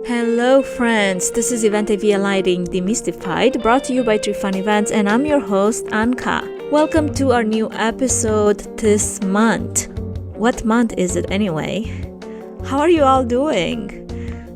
Hello friends, this is Event AV Lighting Demystified, brought to you by Fun Events, and I'm your host, Anca. Welcome to our new episode this month. What month is it anyway? How are you all doing?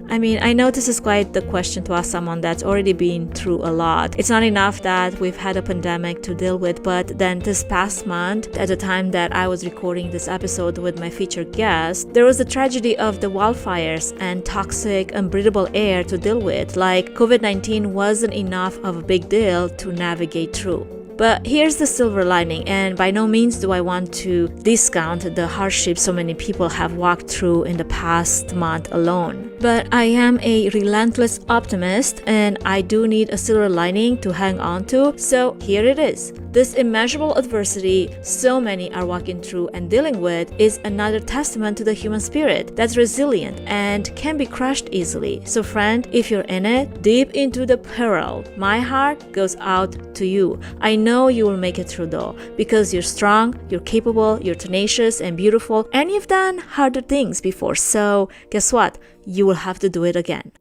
I know this is quite the question to ask someone that's already been through a lot. It's not enough that we've had a pandemic to deal with, but then this past month, at the time that I was recording this episode with my featured guest, there was the tragedy of the wildfires and toxic, unbreathable air to deal with. Like, COVID-19 wasn't enough of a big deal to navigate through. But here's the silver lining, and by no means do I want to discount the hardships so many people have walked through in the past month alone. But I am a relentless optimist, and I do need a silver lining to hang on to, so here it is. This immeasurable adversity so many are walking through and dealing with is another testament to the human spirit that's resilient and can be crushed easily. So friend, if you're in it, deep into the peril, my heart goes out to you. I know you will make it through though, because you're strong, you're capable, you're tenacious and beautiful, and you've done harder things before. So guess what? You will have to do it again.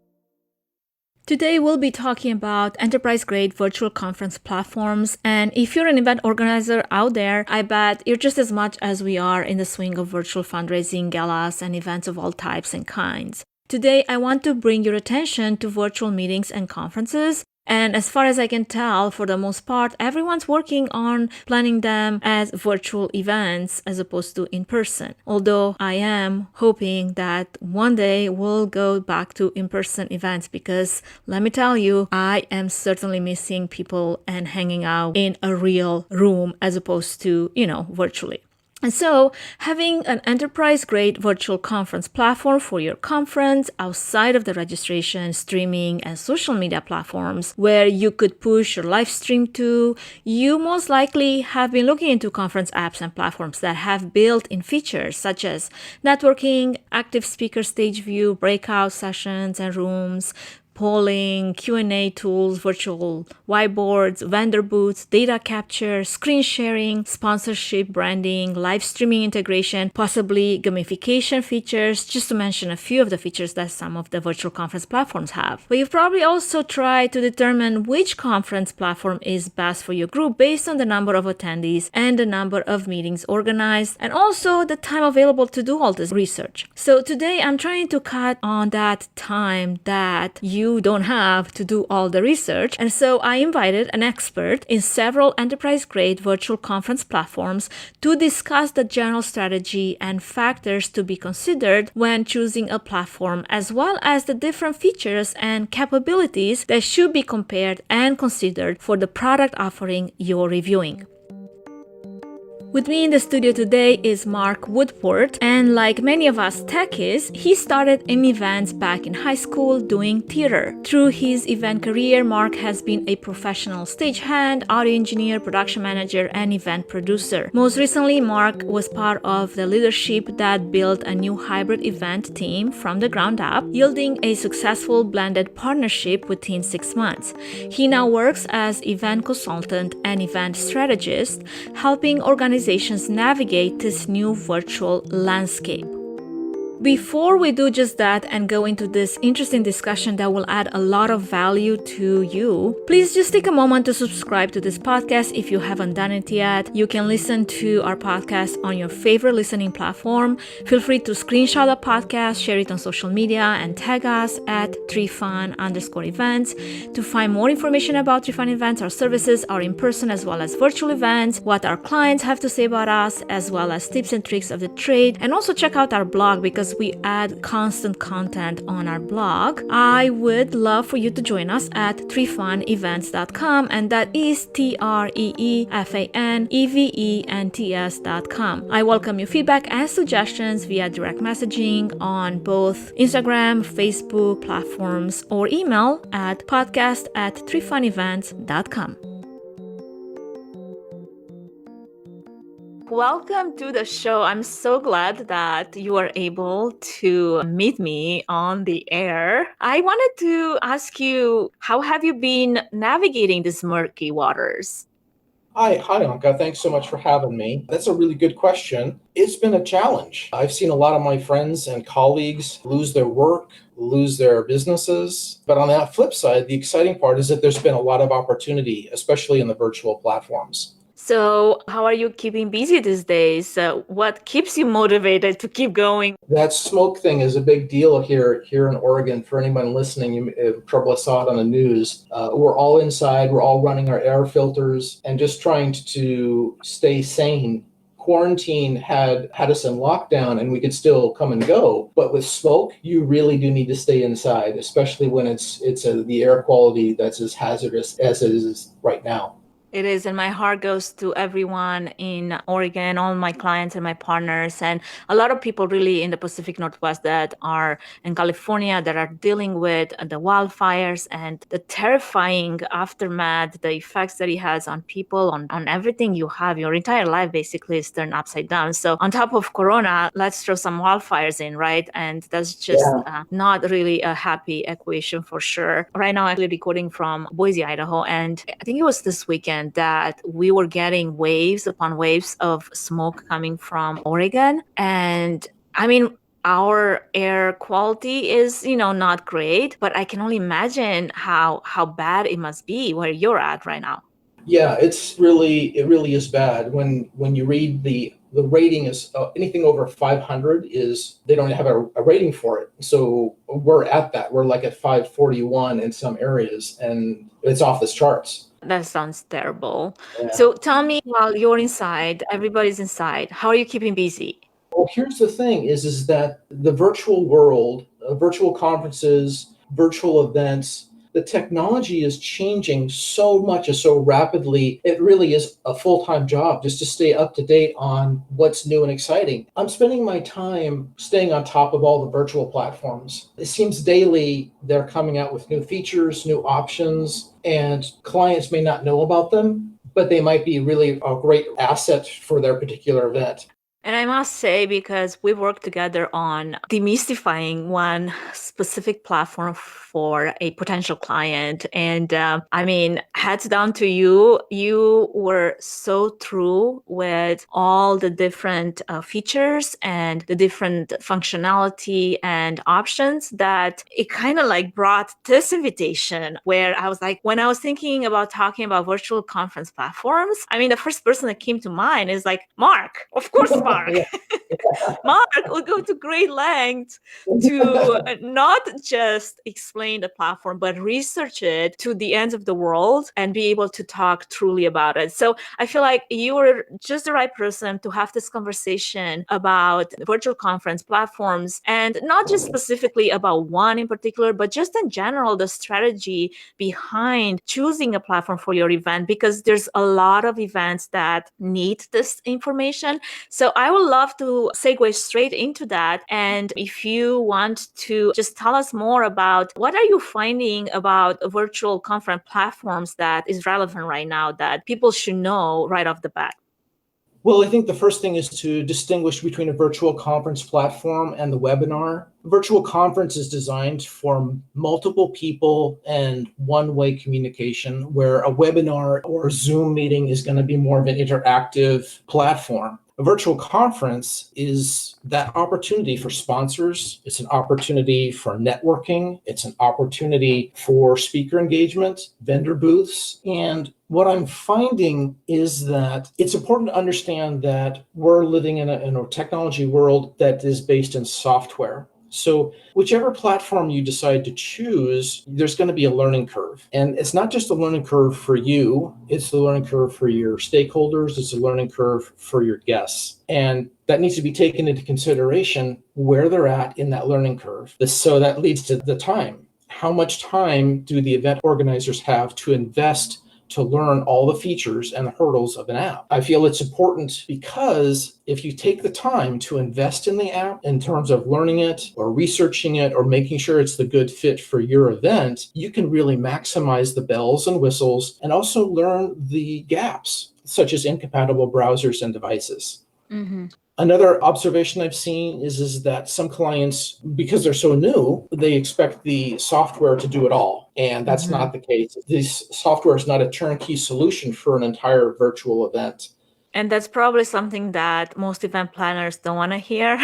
Today we'll be talking about enterprise-grade virtual conference platforms, and if you're an event organizer out there, I bet you're just as much as we are in the swing of virtual fundraising, galas, and events of all types and kinds. Today I want to bring your attention to virtual meetings and conferences. And as far as I can tell, for the most part, everyone's working on planning them as virtual events as opposed to in person. Although I am hoping that one day we'll go back to in-person events, because let me tell you, I am certainly missing people and hanging out in a real room as opposed to, virtually. And so, having an enterprise-grade virtual conference platform for your conference outside of the registration, streaming, and social media platforms where you could push your live stream to, you most likely have been looking into conference apps and platforms that have built-in features such as networking, active speaker stage view, breakout sessions and rooms, polling, Q&A tools, virtual whiteboards, vendor booths, data capture, screen sharing, sponsorship, branding, live streaming integration, possibly gamification features, just to mention a few of the features that some of the virtual conference platforms have. But you've probably also tried to determine which conference platform is best for your group based on the number of attendees and the number of meetings organized, and also the time available to do all this research. So today I'm trying to cut on that time that you don't have to do all the research. And so I invited an expert in several enterprise-grade virtual conference platforms to discuss the general strategy and factors to be considered when choosing a platform, as well as the different features and capabilities that should be compared and considered for the product offering you're reviewing. With me in the studio today is Mark Woodworth, and like many of us techies, he started in events back in high school doing theater. Through his event career, Mark has been a professional stagehand, audio engineer, production manager, and event producer. Most recently, Mark was part of the leadership that built a new hybrid event team from the ground up, yielding a successful blended partnership within 6 months. He now works as event consultant and event strategist, helping organizations navigate this new virtual landscape. Before we do just that and go into this interesting discussion that will add a lot of value to you, please just take a moment to subscribe to this podcast if you haven't done it yet. You can listen to our podcast on your favorite listening platform. Feel free to screenshot the podcast, share it on social media, and tag us at 3fun_events to find more information about 3fun Events, our services, our in-person as well as virtual events, what our clients have to say about us, as well as tips and tricks of the trade. And also check out our blog, because we add constant content on our blog. I would love for you to join us at 3funevents.com, and that is TREEFANEVENTS.com. I welcome your feedback and suggestions via direct messaging on both Instagram, Facebook platforms, or email at podcast@3funevents.com. Welcome to the show. I'm so glad that you are able to meet me on the air. I wanted to ask you, how have you been navigating these murky waters? Hi, Anca. Thanks so much for having me. That's a really good question. It's been a challenge. I've seen a lot of my friends and colleagues lose their work, lose their businesses. But on that flip side, the exciting part is that there's been a lot of opportunity, especially in the virtual platforms. So, how are you keeping busy these days? What keeps you motivated to keep going? That smoke thing is a big deal here in Oregon. For anyone listening, you probably saw it on the news. We're all inside. We're all running our air filters and just trying to stay sane. Quarantine had us in lockdown, and we could still come and go. But with smoke, you really do need to stay inside, especially when it's the air quality that's as hazardous as it is right now. It is, and my heart goes to everyone in Oregon, all my clients and my partners, and a lot of people really in the Pacific Northwest that are in California that are dealing with the wildfires and the terrifying aftermath, the effects that it has on people, on everything you have. Your entire life basically is turned upside down. So, on top of Corona, let's throw some wildfires in, right? And that's just Yeah. not really a happy equation for sure. Right now, I'm actually recording from Boise, Idaho, and I think it was this weekend that we were getting waves upon waves of smoke coming from Oregon. And I mean, our air quality is, not great, but I can only imagine how bad it must be where you're at right now. Yeah, it really is bad when you read the rating is anything over 500 is they don't have a rating for it. So we're at that. We're like at 541 in some areas, and it's off the charts. That sounds terrible. Yeah. So tell me, while you're inside, everybody's inside, how are you keeping busy? Well, here's the thing: is that the virtual world, virtual conferences, virtual events, the technology is changing so much and so rapidly. It really is a full-time job just to stay up to date on what's new and exciting. I'm spending my time staying on top of all the virtual platforms. It seems daily they're coming out with new features, new options, and clients may not know about them, but they might be really a great asset for their particular event. And I must say, because we worked together on demystifying one specific platform for a potential client. And I mean, hats down to you. You were so true with all the different features and the different functionality and options that it kind of like brought this invitation where I was like, when I was thinking about talking about virtual conference platforms, I mean, the first person that came to mind is like, Mark. Of course, Mark. Yeah. Mark would go to great lengths to not just explain the platform, but research it to the ends of the world and be able to talk truly about it. So I feel like you were just the right person to have this conversation about virtual conference platforms, and not just specifically about one in particular, but just in general, the strategy behind choosing a platform for your event, because there's a lot of events that need this information. So I would love to segue straight into that. And if you want to just tell us more about what are you finding about virtual conference platforms that is relevant right now that people should know right off the bat. Well, I think the first thing is to distinguish between a virtual conference platform and the webinar. A virtual conference is designed for multiple people and one-way communication, where a webinar or a Zoom meeting is going to be more of an interactive platform. A virtual conference is that opportunity for sponsors. It's an opportunity for networking. It's an opportunity for speaker engagement, vendor booths. And what I'm finding is that it's important to understand that we're living in a technology world that is based in software. So whichever platform you decide to choose, there's going to be a learning curve. And it's not just a learning curve for you, it's the learning curve for your stakeholders, it's a learning curve for your guests. And that needs to be taken into consideration where they're at in that learning curve. So that leads to the time. How much time do the event organizers have to invest to learn all the features and the hurdles of an app? I feel it's important because if you take the time to invest in the app in terms of learning it or researching it or making sure it's the good fit for your event, you can really maximize the bells and whistles and also learn the gaps, such as incompatible browsers and devices. Mm-hmm. Another observation I've seen is that some clients, because they're so new, they expect the software to do it all. And that's not the case. This software is not a turnkey solution for an entire virtual event. And that's probably something that most event planners don't want to hear.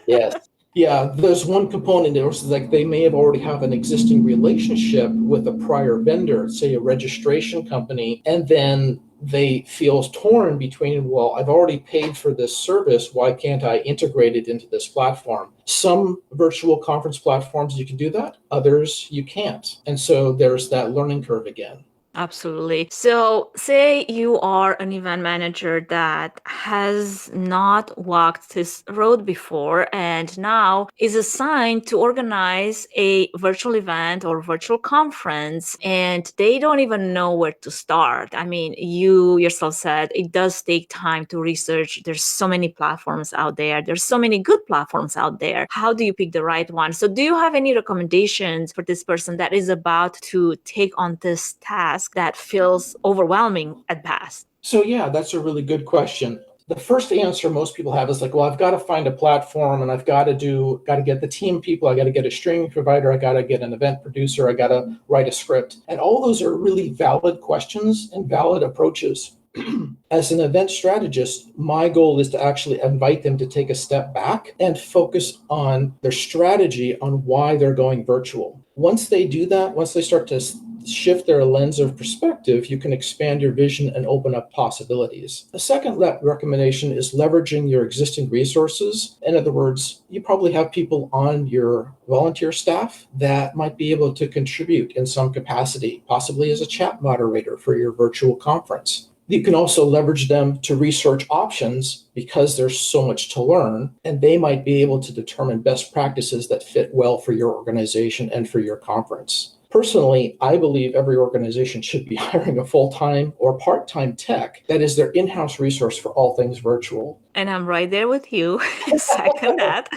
Yes. Yeah, there's one component there, which is like they may have already have an existing relationship with a prior vendor, say a registration company, and then they feel torn between, well, I've already paid for this service, why can't I integrate it into this platform? Some virtual conference platforms you can do that, others you can't. And so there's that learning curve again. Absolutely. So, say you are an event manager that has not walked this road before and now is assigned to organize a virtual event or virtual conference, and they don't even know where to start. I mean, you yourself said it does take time to research. There's so many platforms out there. There's so many good platforms out there. How do you pick the right one? So, do you have any recommendations for this person that is about to take on this task that feels overwhelming at best? So yeah, that's a really good question. The first answer most people have is like, well, I've got to find a platform and I've got to get the team people, I got to get a streaming provider, I got to get an event producer, I got to write a script. And all those are really valid questions and valid approaches. As an event strategist, my goal is to actually invite them to take a step back and focus on their strategy on why they're going virtual. Once they do that, once they start to shift their lens of perspective, you can expand your vision and open up possibilities. The second recommendation is leveraging your existing resources. In other words, you probably have people on your volunteer staff that might be able to contribute in some capacity, possibly as a chat moderator for your virtual conference. You can also leverage them to research options because there's so much to learn, and they might be able to determine best practices that fit well for your organization and for your conference. Personally, I believe every organization should be hiring a full-time or part-time tech that is their in-house resource for all things virtual. And I'm right there with you. Second that.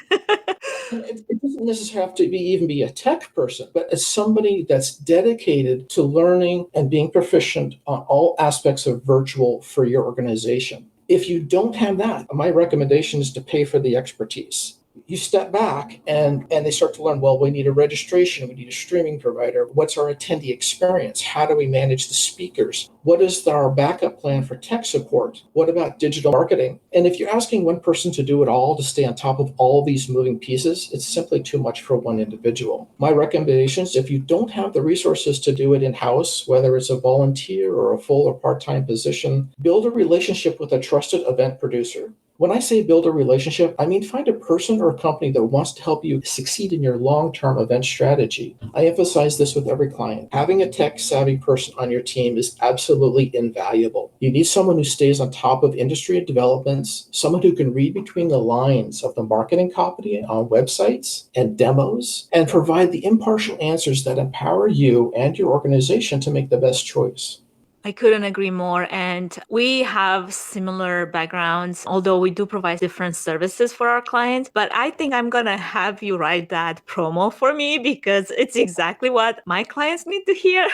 It doesn't necessarily have to even be a tech person, but as somebody that's dedicated to learning and being proficient on all aspects of virtual for your organization. If you don't have that, my recommendation is to pay for the expertise. You step back and they start to learn, well, we need a registration, we need a streaming provider. What's our attendee experience? How do we manage the speakers? What is our backup plan for tech support? What about digital marketing? And if you're asking one person to do it all, to stay on top of all these moving pieces, it's simply too much for one individual. My recommendation is if you don't have the resources to do it in-house, whether it's a volunteer or a full or part-time position, build a relationship with a trusted event producer. When I say build a relationship, I mean find a person or a company that wants to help you succeed in your long-term event strategy. I emphasize this with every client. Having a tech-savvy person on your team is absolutely invaluable. You need someone who stays on top of industry developments, someone who can read between the lines of the marketing copy on websites and demos, and provide the impartial answers that empower you and your organization to make the best choice. I couldn't agree more. And we have similar backgrounds, although we do provide different services for our clients. But I think I'm going to have you write that promo for me because it's exactly what my clients need to hear.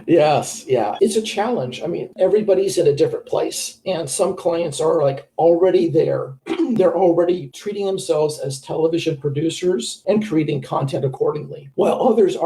Yes, yeah. It's a challenge. I mean, everybody's in a different place. And some clients are like already there. They're already treating themselves as television producers and creating content accordingly, while others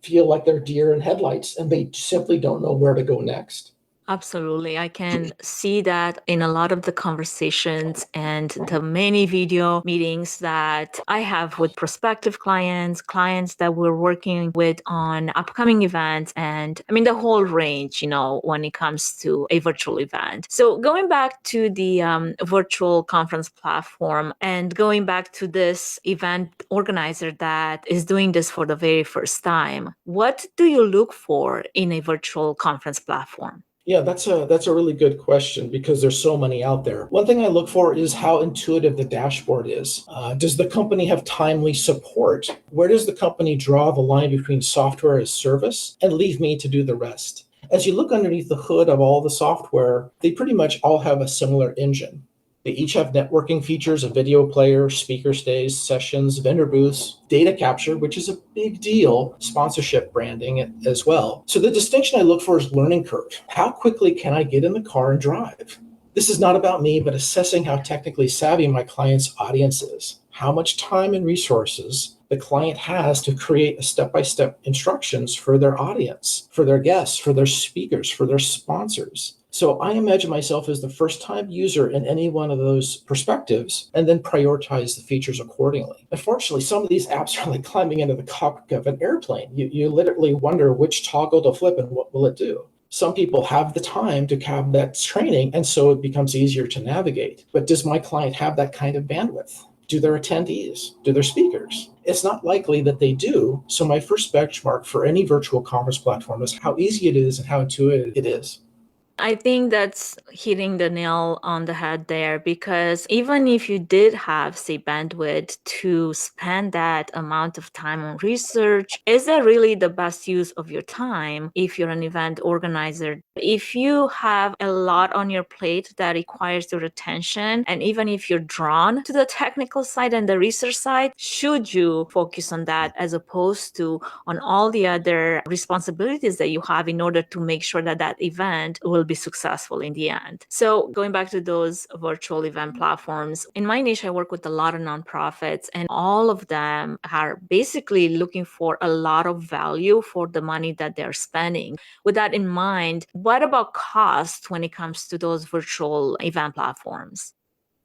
feel like they're deer in headlights and they simply don't know where to go next. Absolutely. I can see that in a lot of the conversations and the many video meetings that I have with prospective clients that we're working with on upcoming events, and I mean, the whole range, when it comes to a virtual event. So going back to the virtual conference platform and going back to this event organizer that is doing this for the very first time, what do you look for in a virtual conference platform? Yeah, that's a really good question because there's so many out there. One thing I look for is how intuitive the dashboard is. Does the company have timely support? Where does the company draw the line between software as service and leave me to do the rest? As you look underneath the hood of all the software, they pretty much all have a similar engine. They each have networking features, a video player, speaker stays, sessions, vendor booths, data capture, which is a big deal, sponsorship branding as well. So the distinction I look for is learning curve. How quickly can I get in the car and drive? This is not about me, but assessing how technically savvy my client's audience is. How much time and resources the client has to create a step-by-step instructions for their audience, for their guests, for their speakers, for their sponsors. So I imagine myself as the first-time user in any one of those perspectives and then prioritize the features accordingly. Unfortunately, some of these apps are like climbing into the cockpit of an airplane. You literally wonder which toggle to flip and what will it do. Some people have the time to have that training, and so it becomes easier to navigate. But does my client have that kind of bandwidth? Do their attendees? Do their speakers? It's not likely that they do. So my first benchmark for any virtual conference platform is how easy it is and how intuitive it is. I think that's hitting the nail on the head there, because even if you did have, say, bandwidth to spend that amount of time on research, is that really the best use of your time if you're an event organizer? If you have a lot on your plate that requires your attention, and even if you're drawn to the technical side and the research side, should you focus on that as opposed to on all the other responsibilities that you have in order to make sure that that event will be successful in the end? So going back to those virtual event platforms, in my niche, I work with a lot of nonprofits, and all of them are basically looking for a lot of value for the money that they're spending. With that in mind, what about cost when it comes to those virtual event platforms?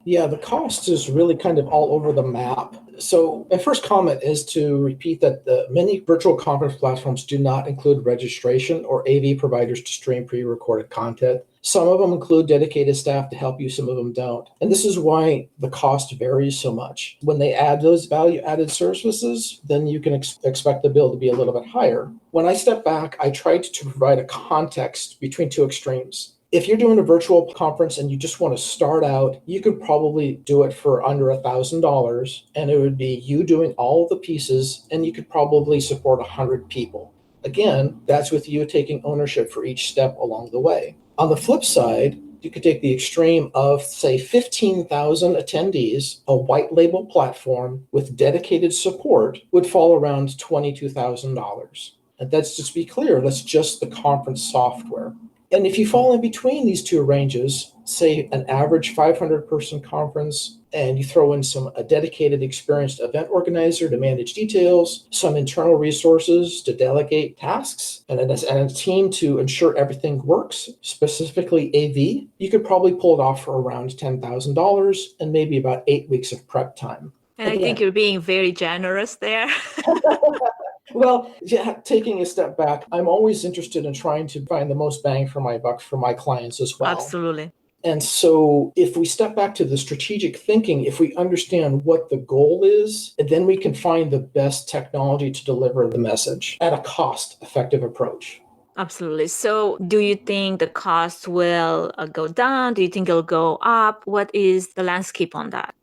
Yeah, the cost is really kind of all over the map. So my first comment is to repeat that the many virtual conference platforms do not include registration or AV providers to stream pre-recorded content. Some of them include dedicated staff to help you, some of them don't. And this is why the cost varies so much. When they add those value-added services, then you can expect the bill to be a little bit higher. When I step back, I tried to provide a context between two extremes. If you're doing a virtual conference and you just want to start out, you could probably do it for under $1,000, and it would be you doing all of the pieces, and you could probably support 100 people. Again, that's with you taking ownership for each step along the way. On the flip side, you could take the extreme of, say, 15,000 attendees. A white label platform with dedicated support would fall around $22,000. And that's, just to be clear, that's just the conference software. And if you fall in between these two ranges, say an average 500-person conference, and you throw in a dedicated, experienced event organizer to manage details, some internal resources to delegate tasks, and a team to ensure everything works, specifically AV, you could probably pull it off for around $10,000 and maybe about 8 weeks of prep time. And I think you're being very generous there. Well, yeah, taking a step back, I'm always interested in trying to find the most bang for my buck for my clients as well. Absolutely. And so if we step back to the strategic thinking, if we understand what the goal is, then we can find the best technology to deliver the message at a cost-effective approach. Absolutely. So do you think the cost will go down? Do you think it'll go up? What is the landscape on that?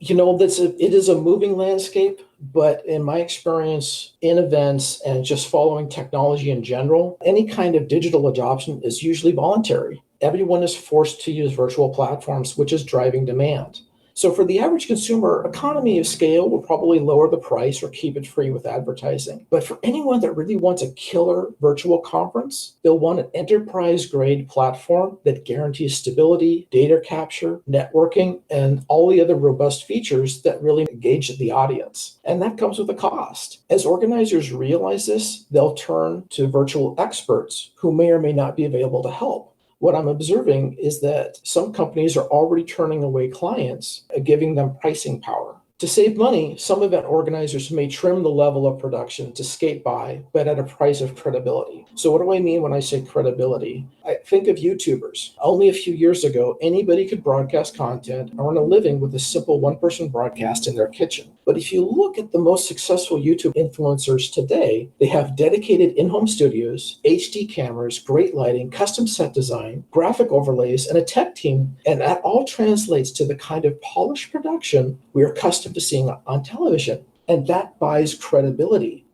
It is a moving landscape, but in my experience in events and just following technology in general, any kind of digital adoption is usually voluntary. Everyone is forced to use virtual platforms, which is driving demand. So for the average consumer, economy of scale will probably lower the price or keep it free with advertising. But for anyone that really wants a killer virtual conference, they'll want an enterprise-grade platform that guarantees stability, data capture, networking, and all the other robust features that really engage the audience. And that comes with a cost. As organizers realize this, they'll turn to virtual experts who may or may not be available to help. What I'm observing is that some companies are already turning away clients, giving them pricing power. To save money, some event organizers may trim the level of production to skate by, but at a price of credibility. So what do I mean when I say credibility? I think of YouTubers. Only a few years ago, anybody could broadcast content and earn a living with a simple one-person broadcast in their kitchen. But if you look at the most successful YouTube influencers today, they have dedicated in-home studios, HD cameras, great lighting, custom set design, graphic overlays, and a tech team. And that all translates to the kind of polished production we are accustomed to seeing on television. And that buys credibility.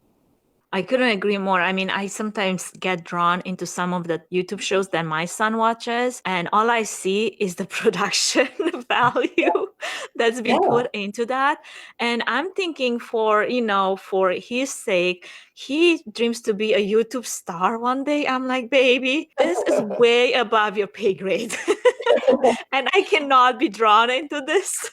I couldn't agree more. I mean, I sometimes get drawn into some of the YouTube shows that my son watches, and all I see is the production value that's been put into that. And I'm thinking for his sake, he dreams to be a YouTube star one day. I'm like, baby, this is way above your pay grade. And I cannot be drawn into this.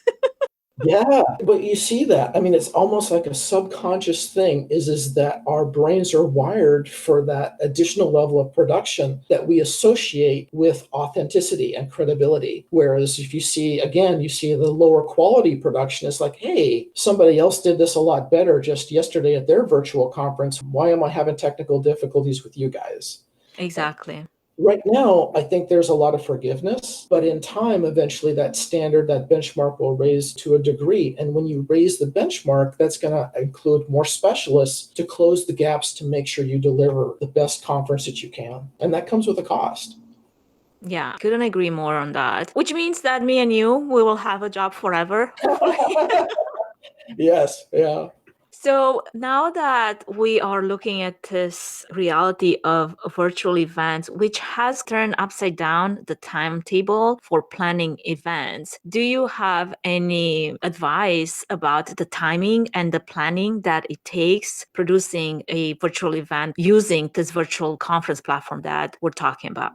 Yeah, but you see that. I mean, it's almost like a subconscious thing is that our brains are wired for that additional level of production that we associate with authenticity and credibility. Whereas if you see, again, you see the lower quality production, it's like, hey, somebody else did this a lot better just yesterday at their virtual conference. Why am I having technical difficulties with you guys? Exactly. Right now, I think there's a lot of forgiveness, but in time, eventually that standard, that benchmark will raise to a degree. And when you raise the benchmark, that's going to include more specialists to close the gaps to make sure you deliver the best conference that you can. And that comes with a cost. Yeah, couldn't agree more on that. Which means that me and you, we will have a job forever, hopefully. Yes, yeah. So now that we are looking at this reality of virtual events, which has turned upside down the timetable for planning events, do you have any advice about the timing and the planning that it takes producing a virtual event using this virtual conference platform that we're talking about?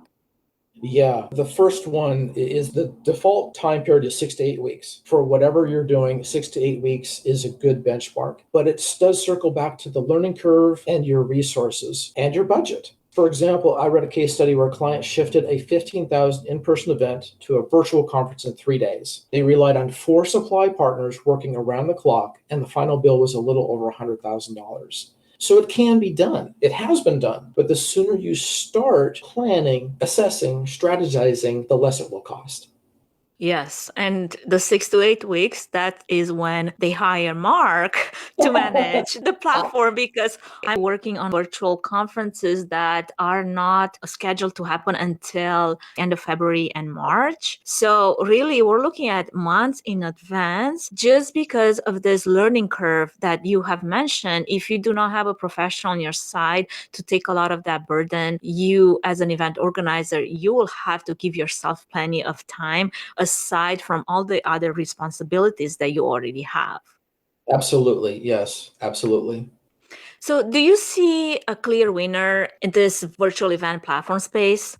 Yeah, the first one is the default time period is 6 to 8 weeks. For whatever you're doing, 6 to 8 weeks is a good benchmark, but it does circle back to the learning curve and your resources and your budget. For example, I read a case study where a client shifted a 15,000 in-person event to a virtual conference in 3 days. They relied on 4 supply partners working around the clock, and the final bill was a little over $100,000. So it can be done. It has been done. But the sooner you start planning, assessing, strategizing, the less it will cost. Yes. And the 6 to 8 weeks, that is when they hire Mark to manage the platform because I'm working on virtual conferences that are not scheduled to happen until end of February and March. So really we're looking at months in advance just because of this learning curve that you have mentioned. If you do not have a professional on your side to take a lot of that burden, you as an event organizer, you will have to give yourself plenty of time aside from all the other responsibilities that you already have. Absolutely. Yes, absolutely. So, do you see a clear winner in this virtual event platform space?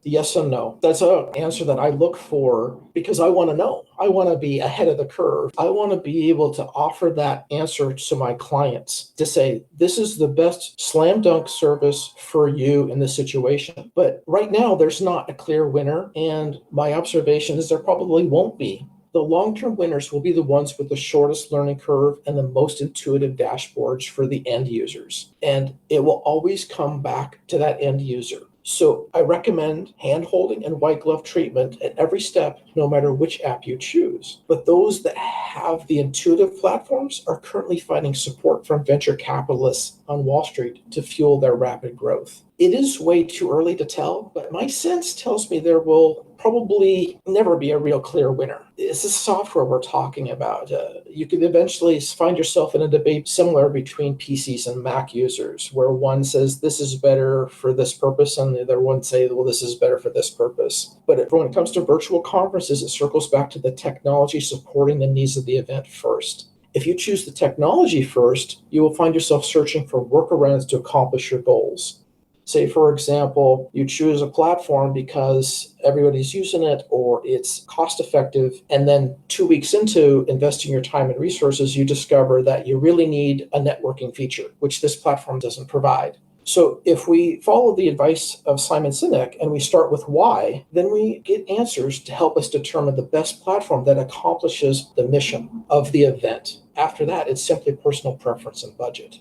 Yes and no. That's an answer that I look for because I want to know. I want to be ahead of the curve. I want to be able to offer that answer to my clients to say, this is the best slam dunk service for you in this situation. But right now, there's not a clear winner. And my observation is there probably won't be. The long-term winners will be the ones with the shortest learning curve and the most intuitive dashboards for the end users. And it will always come back to that end user. So I recommend hand-holding and white glove treatment at every step, no matter which app you choose. But those that have the intuitive platforms are currently finding support from venture capitalists on Wall Street to fuel their rapid growth. It is way too early to tell, but my sense tells me there will probably never be a real clear winner. This is software we're talking about. You could eventually find yourself in a debate similar between PCs and Mac users, where one says this is better for this purpose, and the other one say, well, this is better for this purpose. But when it comes to virtual conferences, it circles back to the technology supporting the needs of the event first. If you choose the technology first, you will find yourself searching for workarounds to accomplish your goals. Say, for example, you choose a platform because everybody's using it or it's cost effective. And then 2 weeks into investing your time and resources, you discover that you really need a networking feature, which this platform doesn't provide. So if we follow the advice of Simon Sinek and we start with why, then we get answers to help us determine the best platform that accomplishes the mission of the event. After that, it's simply personal preference and budget.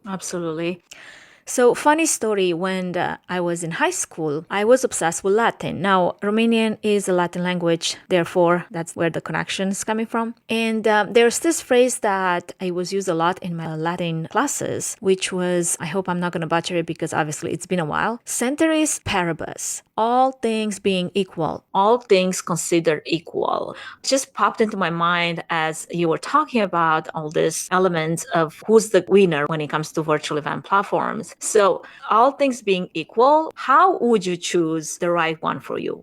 Absolutely. So, funny story, when I was in high school, I was obsessed with Latin. Now, Romanian is a Latin language, therefore, that's where the connection is coming from. And there's this phrase that I was used a lot in my Latin classes, which was, I hope I'm not going to butcher it because obviously it's been a while, Centeris paribus, all things being equal, all things considered equal. It just popped into my mind as you were talking about all these elements of who's the winner when it comes to virtual event platforms. So, all things being equal, how would you choose the right one for you?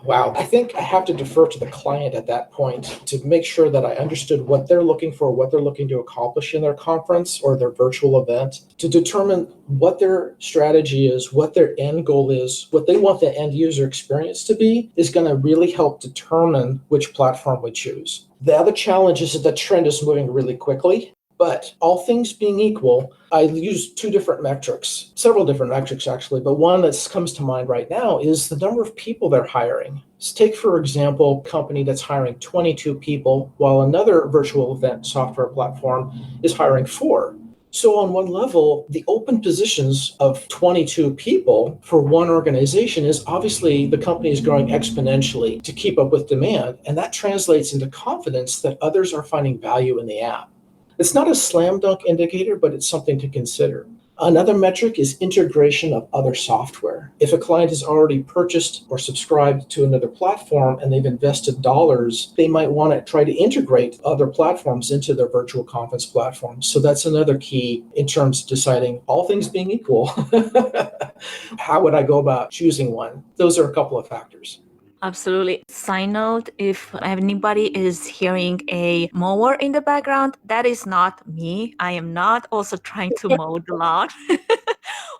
Wow. I think I have to defer to the client at that point to make sure that I understood what they're looking for, what they're looking to accomplish in their conference or their virtual event, to determine what their strategy is, what their end goal is, what they want the end user experience to be, is going to really help determine which platform we choose. The other challenge is that the trend is moving really quickly. But all things being equal, I use two different metrics, several different metrics actually, but one that comes to mind right now is the number of people they're hiring. So take, for example, a company that's hiring 22 people, while another virtual event software platform is hiring 4. So on one level, the open positions of 22 people for one organization is obviously the company is growing exponentially to keep up with demand, and that translates into confidence that others are finding value in the app. It's not a slam dunk indicator, but it's something to consider. Another metric is integration of other software. If a client has already purchased or subscribed to another platform and they've invested dollars, they might want to try to integrate other platforms into their virtual conference platform. So that's another key in terms of deciding, all things being equal, how would I go about choosing one? Those are a couple of factors. Absolutely. Side note, if anybody is hearing a mower in the background, that is not me. I am not also trying to mow the lawn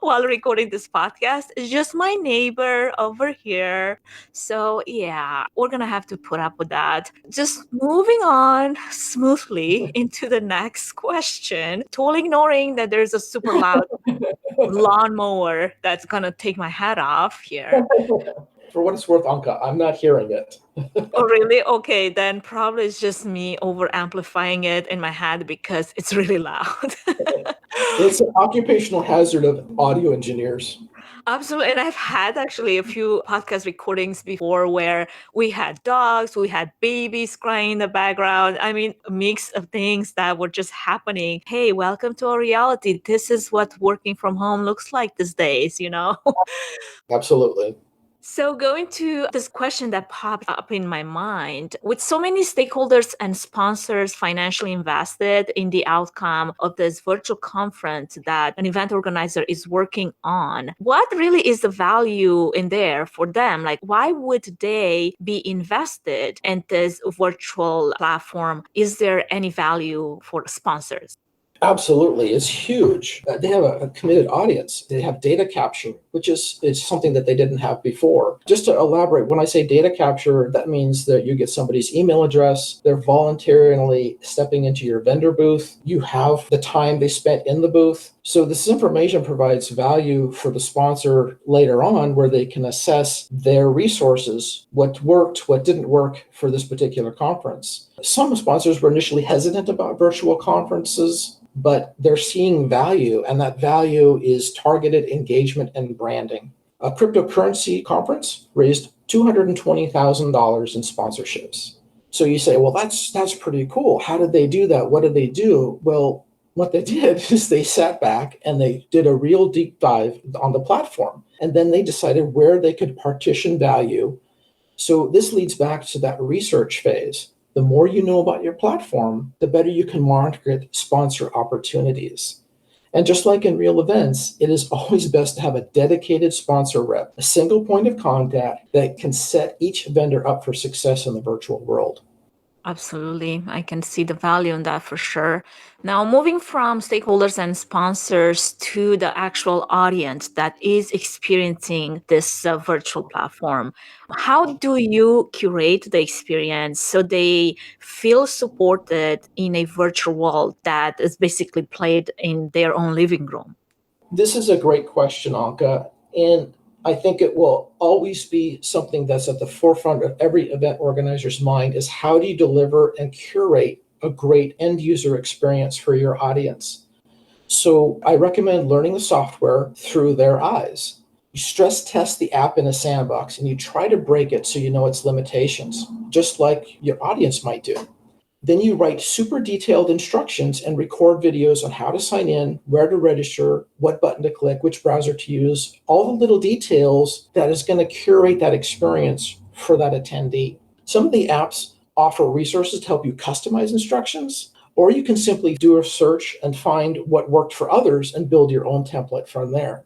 while recording this podcast. It's just my neighbor over here. So, yeah, we're going to have to put up with that. Just moving on smoothly into the next question, totally ignoring that there's a super loud lawnmower that's going to take my head off here. For what it's worth, Anca, I'm not hearing it. Oh, really? Okay, then probably it's just me over amplifying it in my head because it's really loud. It's an occupational hazard of audio engineers. Absolutely. And I've had actually a few podcast recordings before where we had dogs, we had babies crying in the background. I mean, a mix of things that were just happening. Hey, welcome to our reality. This is what working from home looks like these days, you know? Absolutely. So, going to this question that popped up in my mind, with so many stakeholders and sponsors financially invested in the outcome of this virtual conference that an event organizer is working on, what really is the value in there for them? Like, why would they be invested in this virtual platform? Is there any value for sponsors? Absolutely. It's huge. They have a committed audience. They have data capture, which is something that they didn't have before. Just to elaborate, when I say data capture, that means that you get somebody's email address, they're voluntarily stepping into your vendor booth, you have the time they spent in the booth. So this information provides value for the sponsor later on where they can assess their resources, what worked, what didn't work for this particular conference. Some sponsors were initially hesitant about virtual conferences, but they're seeing value, and that value is targeted engagement and branding. A cryptocurrency conference raised $220,000 in sponsorships. So you say, well, that's pretty cool. How did they do that? What did they do? Well, what they did is they sat back and they did a real deep dive on the platform, and then they decided where they could partition value. So this leads back to that research phase. The more you know about your platform, the better you can market sponsor opportunities. And just like in real events, it is always best to have a dedicated sponsor rep, a single point of contact that can set each vendor up for success in the virtual world. Absolutely. I can see the value in that for sure. Now, moving from stakeholders and sponsors to the actual audience that is experiencing this virtual platform, how do you curate the experience so they feel supported in a virtual world that is basically played in their own living room? This is a great question, Anka. And I think it will always be something that's at the forefront of every event organizer's mind is how do you deliver and curate a great end user experience for your audience? So I recommend learning the software through their eyes. You stress test the app in a sandbox and you try to break it so you know its limitations, just like your audience might do. Then you write super detailed instructions and record videos on how to sign in, where to register, what button to click, which browser to use, all the little details that is going to curate that experience for that attendee. Some of the apps offer resources to help you customize instructions, or you can simply do a search and find what worked for others and build your own template from there.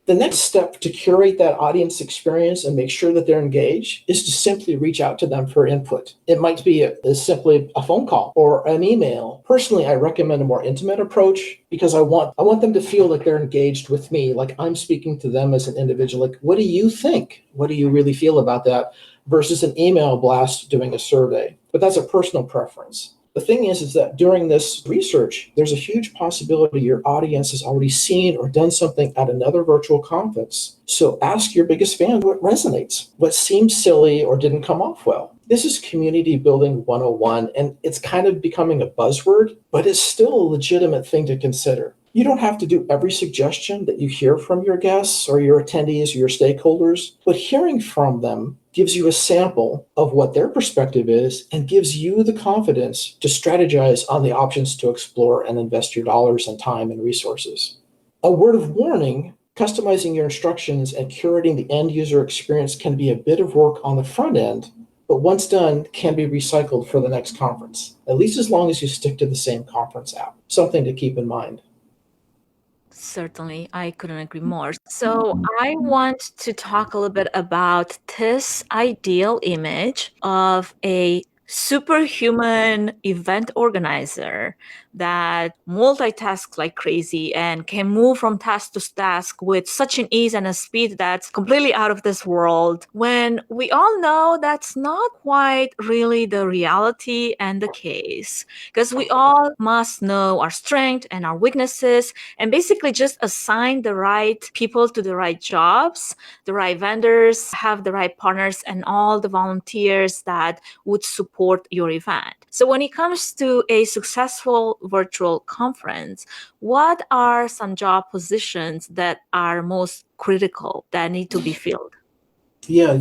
The next step to curate that audience experience and make sure that they're engaged is to simply reach out to them for input. It might be as simply a phone call or an email. Personally, I recommend a more intimate approach because I want them to feel like they're engaged with me, like I'm speaking to them as an individual. Like, what do you think? What do you really feel about that? Versus an email blast doing a survey. But that's a personal preference. The thing is that during this research, there's a huge possibility your audience has already seen or done something at another virtual conference. So ask your biggest fan what resonates, what seems silly or didn't come off well. This is community building 101, and it's kind of becoming a buzzword, but it's still a legitimate thing to consider. You don't have to do every suggestion that you hear from your guests or your attendees or your stakeholders, but hearing from them gives you a sample of what their perspective is and gives you the confidence to strategize on the options to explore and invest your dollars and time and resources. A word of warning, customizing your instructions and curating the end user experience can be a bit of work on the front end, but once done, can be recycled for the next conference, at least as long as you stick to the same conference app. Something to keep in mind. Certainly, I couldn't agree more. So, I want to talk a little bit about this ideal image of a superhuman event organizer that multitasks like crazy and can move from task to task with such an ease and a speed that's completely out of this world, when we all know that's not quite really the reality and the case, because we all must know our strengths and our weaknesses and basically just assign the right people to the right jobs, the right vendors, have the right partners, and all the volunteers that would support your event. So when it comes to a successful virtual conference, what are some job positions that are most critical that need to be filled? Yeah,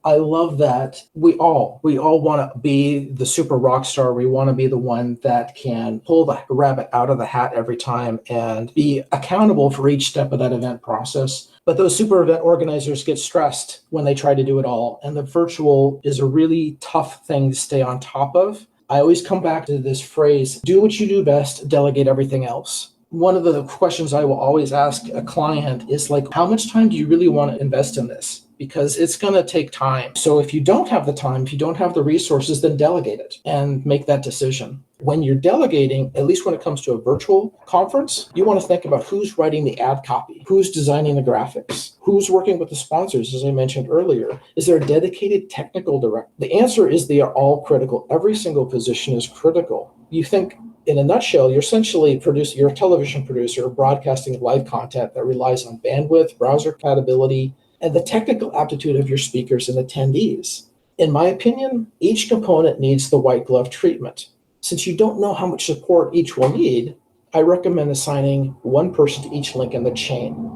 I love that we all want to be the super rock star. We want to be the one that can pull the rabbit out of the hat every time and be accountable for each step of that event process. But those super event organizers get stressed when they try to do it all. And the virtual is a really tough thing to stay on top of. I always come back to this phrase, do what you do best, delegate everything else. One of the questions I will always ask a client is like, how much time do you really want to invest in this? Because it's going to take time. So if you don't have the time, if you don't have the resources, then delegate it and make that decision. When you're delegating, at least when it comes to a virtual conference, you want to think about who's writing the ad copy, who's designing the graphics, who's working with the sponsors, as I mentioned earlier. Is there a dedicated technical director? The answer is they are all critical. Every single position is critical. You think, in a nutshell, you're a television producer broadcasting live content that relies on bandwidth, browser compatibility, and the technical aptitude of your speakers and attendees. In my opinion, each component needs the white glove treatment. Since you don't know how much support each will need, I recommend assigning one person to each link in the chain.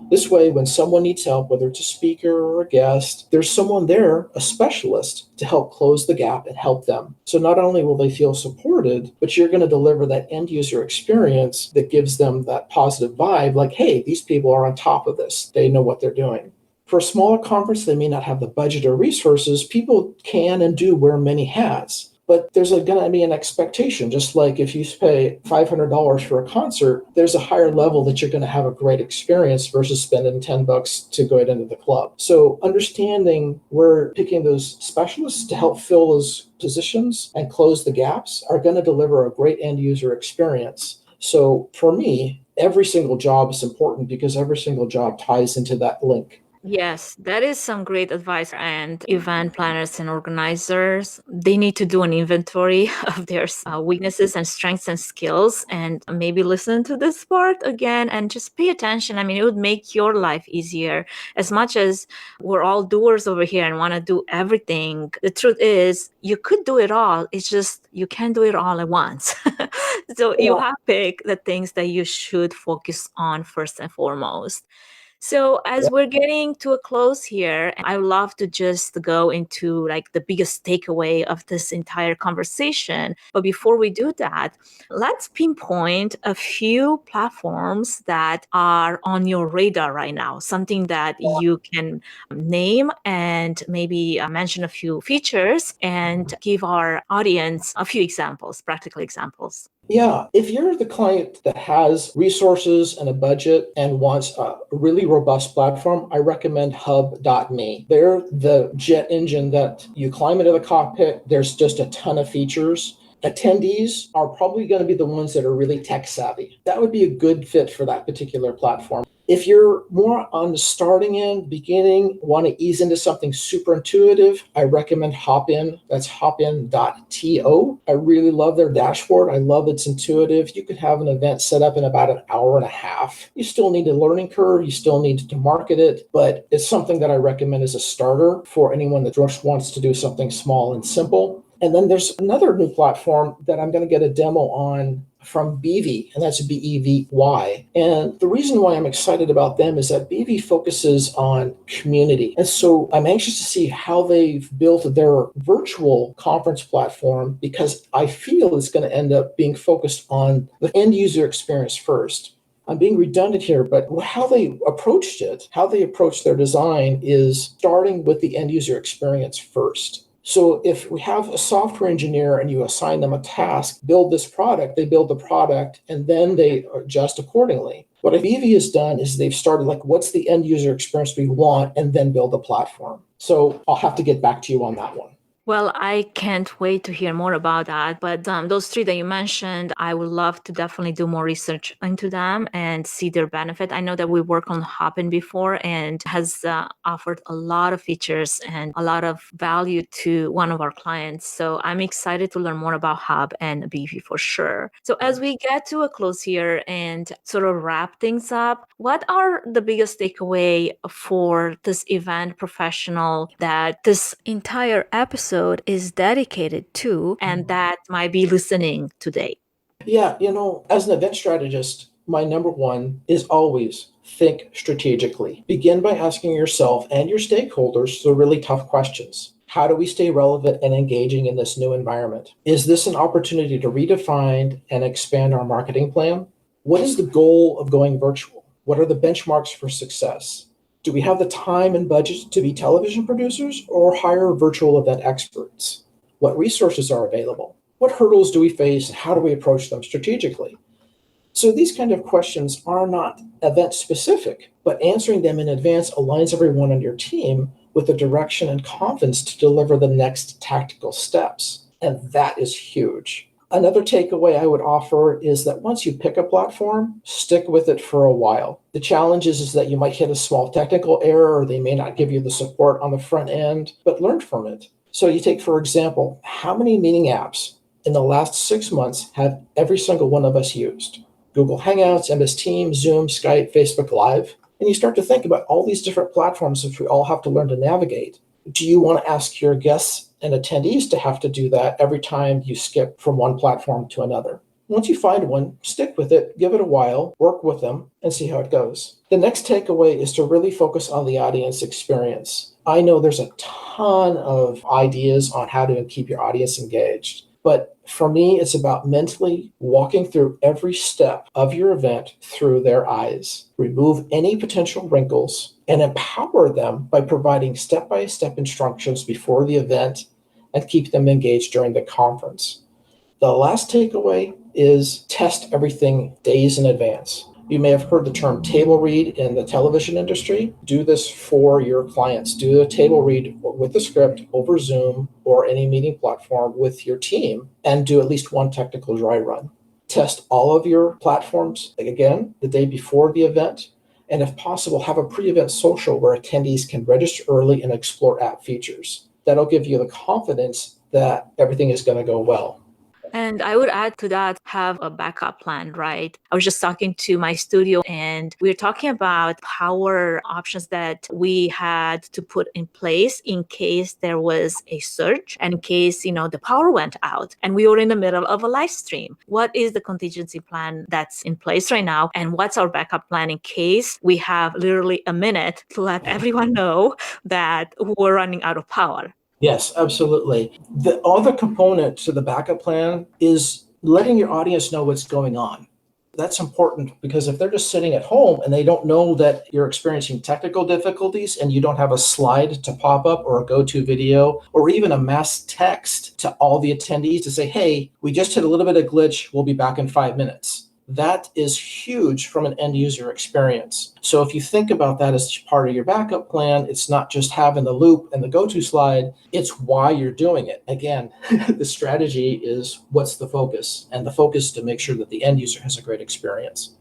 This way, when someone needs help, whether it's a speaker or a guest, there's someone there, a specialist, to help close the gap and help them. So not only will they feel supported, but you're going to deliver that end user experience that gives them that positive vibe, like, hey, these people are on top of this. They know what they're doing. For a smaller conference, they may not have the budget or resources. People can and do wear many hats. But there's going to be an expectation, just like if you pay $500 for a concert, there's a higher level that you're going to have a great experience versus spending $10 to go into the club. So understanding where picking those specialists to help fill those positions and close the gaps are going to deliver a great end user experience. So for me, every single job is important because every single job ties into that link. Yes, that is some great advice. And event planners and organizers, they need to do an inventory of their weaknesses and strengths and skills, and maybe listen to this part again and just pay attention. I mean, it would make your life easier. As much as we're all doers over here and want to do everything, the truth is you could do it all. It's just you can't do it all at once. So you have to pick the things that you should focus on first and foremost. So as we're getting to a close here, I would love to just go into like the biggest takeaway of this entire conversation. But before we do that, let's pinpoint a few platforms that are on your radar right now, something that you can name and maybe mention a few features and give our audience a few examples, practical examples. Yeah, if you're the client that has resources and a budget and wants a really robust platform, I recommend hub.me. They're the jet engine that you climb into the cockpit. There's just a ton of features. Attendees are probably going to be the ones that are really tech savvy. That would be a good fit for that particular platform. If you're more on the starting end, beginning, want to ease into something super intuitive, I recommend Hopin. That's hopin.to. I really love their dashboard. I love it's intuitive. You could have an event set up in about an hour and a half. You still need a learning curve. You still need to market it, but it's something that I recommend as a starter for anyone that just wants to do something small and simple. And then there's another new platform that I'm going to get a demo on from Bevy, and that's Bevy. And the reason why I'm excited about them is that Bevy focuses on community. And so I'm anxious to see how they've built their virtual conference platform, because I feel it's going to end up being focused on the end user experience first. I'm being redundant here, but how they approached it, how they approached their design is starting with the end user experience first. So if we have a software engineer and you assign them a task, build this product, they build the product, and then they adjust accordingly. What Avivi has done is they've started like, what's the end user experience we want, and then build a platform. So I'll have to get back to you on that one. Well, I can't wait to hear more about that. But those three that you mentioned, I would love to definitely do more research into them and see their benefit. I know that we worked on Hopin before and has offered a lot of features and a lot of value to one of our clients. So I'm excited to learn more about Hub and BV for sure. So as we get to a close here and sort of wrap things up, what are the biggest takeaway for this event professional that this entire episode is dedicated to and that might be listening today? Yeah, as an event strategist, my number one is always think strategically. Begin by asking yourself and your stakeholders the really tough questions. How do we stay relevant and engaging in this new environment? Is this an opportunity to redefine and expand our marketing plan? What is the goal of going virtual? What are the benchmarks for success? Do we have the time and budget to be television producers or hire virtual event experts? What resources are available? What hurdles do we face and how do we approach them strategically? So these kind of questions are not event specific, but answering them in advance aligns everyone on your team with the direction and confidence to deliver the next tactical steps. And that is huge. Another takeaway I would offer is that once you pick a platform, stick with it for a while. The challenge is that you might hit a small technical error, or they may not give you the support on the front end, but learn from it. So you take, for example, how many meeting apps in the last 6 months have every single one of us used? Google Hangouts, MS Teams, Zoom, Skype, Facebook Live. And you start to think about all these different platforms which we all have to learn to navigate. Do you want to ask your guests and attendees to have to do that every time you skip from one platform to another? Once you find one, stick with it, give it a while, work with them, and see how it goes. The next takeaway is to really focus on the audience experience. I know there's a ton of ideas on how to keep your audience engaged. But for me, it's about mentally walking through every step of your event through their eyes. Remove any potential wrinkles and empower them by providing step-by-step instructions before the event and keep them engaged during the conference. The last takeaway is test everything days in advance. You may have heard the term table read in the television industry. Do this for your clients. Do a table read with the script over Zoom or any meeting platform with your team and do at least one technical dry run. Test all of your platforms, again, the day before the event. And if possible, have a pre-event social where attendees can register early and explore app features. That'll give you the confidence that everything is going to go well. And I would add to that, have a backup plan, right? I was just talking to my studio and we were talking about power options that we had to put in place in case there was a surge and in case, the power went out and we were in the middle of a live stream. What is the contingency plan that's in place right now? And what's our backup plan in case we have literally a minute to let everyone know that we're running out of power? Yes, absolutely. The other component to the backup plan is letting your audience know what's going on. That's important because if they're just sitting at home and they don't know that you're experiencing technical difficulties and you don't have a slide to pop up or a go-to video or even a mass text to all the attendees to say, hey, we just hit a little bit of glitch. We'll be back in 5 minutes. That is huge from an end user experience. So if you think about that as part of your backup plan, it's not just having the loop and the go-to slide, it's why you're doing it. Again, the strategy is what's the focus, and the focus to make sure that the end user has a great experience.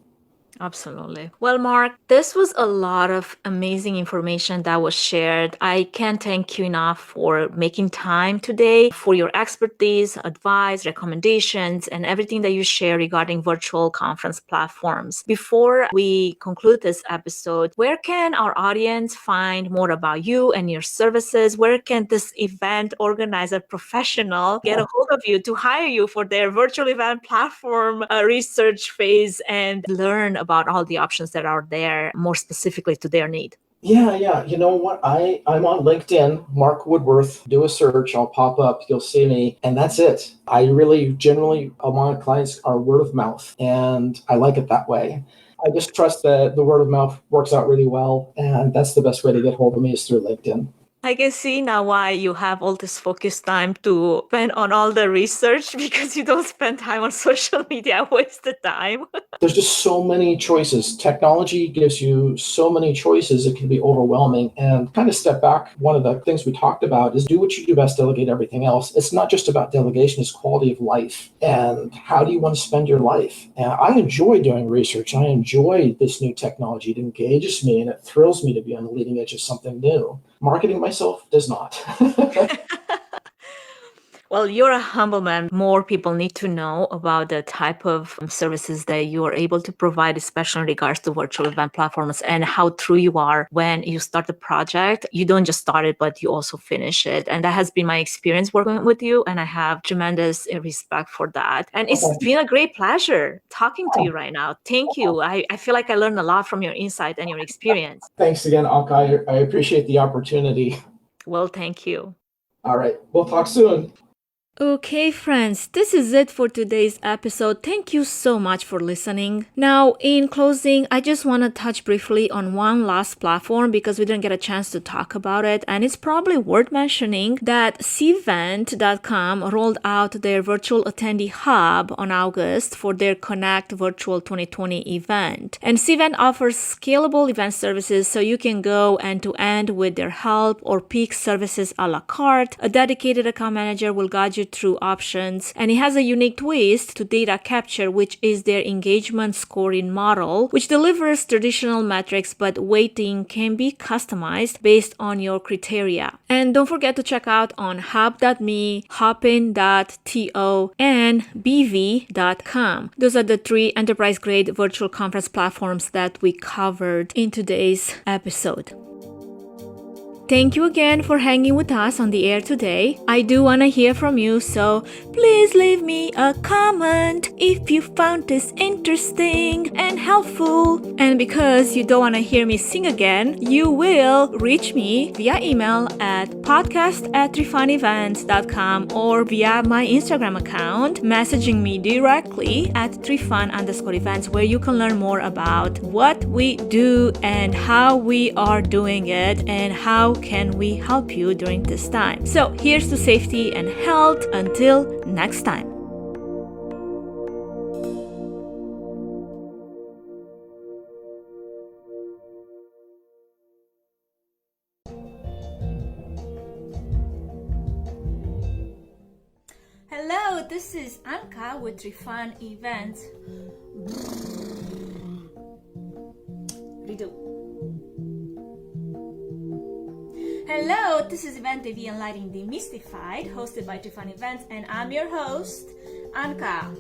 Absolutely. Well, Mark, this was a lot of amazing information that was shared. I can't thank you enough for making time today, for your expertise, advice, recommendations, and everything that you share regarding virtual conference platforms. Before we conclude this episode, where can our audience find more about you and your services? Where can this event organizer professional get a hold of you to hire you for their virtual event platform research phase and learn about all the options that are there more specifically to their need? Yeah. You know what? I'm on LinkedIn, Mark Woodworth. Do a search. I'll pop up. You'll see me. And that's it. I really generally, among clients, are word of mouth. And I like it that way. I just trust that the word of mouth works out really well. And that's the best way to get hold of me is through LinkedIn. I can see now why you have all this focused time to spend on all the research because you don't spend time on social media, waste the time. There's just so many choices. Technology gives you so many choices, it can be overwhelming. And kind of step back, one of the things we talked about is do what you do best, delegate everything else. It's not just about delegation, it's quality of life. And how do you want to spend your life? And I enjoy doing research. I enjoy this new technology. It engages me and it thrills me to be on the leading edge of something new. Marketing myself does not. Well, you're a humble man. More people need to know about the type of services that you are able to provide, especially in regards to virtual event platforms and how true you are when you start a project. You don't just start it, but you also finish it. And that has been my experience working with you. And I have tremendous respect for that. And it's been a great pleasure talking to you right now. Thank you. I feel like I learned a lot from your insight and your experience. Thanks again, Anca. I appreciate the opportunity. Well, thank you. All right. We'll talk soon. Okay, friends, this is it for today's episode. Thank you so much for listening. Now, in closing, I just want to touch briefly on one last platform because we didn't get a chance to talk about it. And it's probably worth mentioning that Cvent.com rolled out their virtual attendee hub on August for their Connect Virtual 2020 event. And Cvent offers scalable event services so you can go end to end with their help or pick services a la carte. A dedicated account manager will guide you through options, and it has a unique twist to data capture, which is their engagement scoring model, which delivers traditional metrics, but weighting can be customized based on your criteria. And don't forget to check out on hub.me, hopin.to, and bv.com. Those are the 3 enterprise-grade virtual conference platforms that we covered in today's episode. Thank you again for hanging with us on the air today. I do want to hear from you, so please leave me a comment if you found this interesting and helpful. And because you don't want to hear me sing again, you will reach me via email at podcast@trifunevents.com or via my Instagram account, messaging me directly at trifun_events, where you can learn more about what we do and how we are doing it and how can we help you during this time. So here's to safety and health. Until next time. Hello, this is Anca with Trifun Events. Redo. Hello, this is Event TV and Lighting Demystified, hosted by Trifun Events, and I'm your host, Anca.